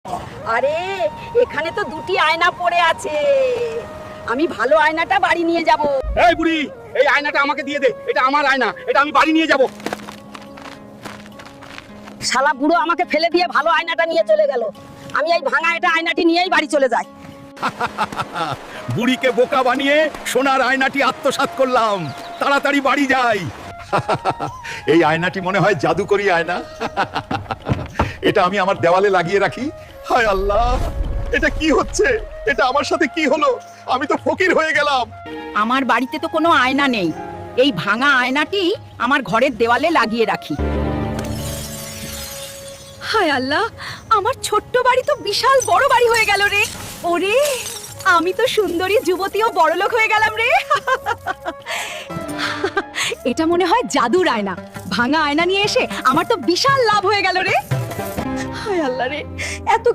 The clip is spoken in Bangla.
আরে এখানে তো দুটি আয়না পড়ে আছে, আমি ভালো আয়নাটা বাড়ি নিয়ে যাব। এই বুড়ি, এই আয়নাটা আমাকে দিয়ে দে, এটা আমার আয়না, এটা আমি বাড়ি নিয়ে যাব। শালা বুড়ো আমাকে ফেলে দিয়ে ভালো আয়নাটা নিয়ে চলে গেল, আমি এই ভাঙা এটা আয়নাটি নিয়েই বাড়ি চলে যাই। বুড়িকে বোকা বানিয়ে সোনার আয়নাটি আত্মসাৎ করলাম, তাড়াতাড়ি বাড়ি যাই। এই আয়নাটি মনে হয় জাদুকরি আয়না। এটা আমি আমার দেওয়ালে লাগিয়ে রাখি। হায় আল্লাহ, এটা কি হচ্ছে? এটা আমার সাথে কি হলো? আমি তো ফকির হয়ে গেলাম। আমার বাড়িতে তো কোনো আয়না নেই, এই ভাঙা আয়নাটি আমার ঘরের দেওয়ালে লাগিয়ে রাখি। হায় আল্লাহ, আমার ছোট্ট বাড়ি তো বিশাল বড় বাড়ি হয়ে গেল রে। ওরে, আমি তো সুন্দরী যুবতীও বড়লোক হয়ে গেলাম রে। এটা মনে হয় জাদুর আয়না, ভাঙা আয়না নিয়ে এসে আমার তো বিশাল লাভ হয়ে গেল রে। হায় আল্লাহ রে, এত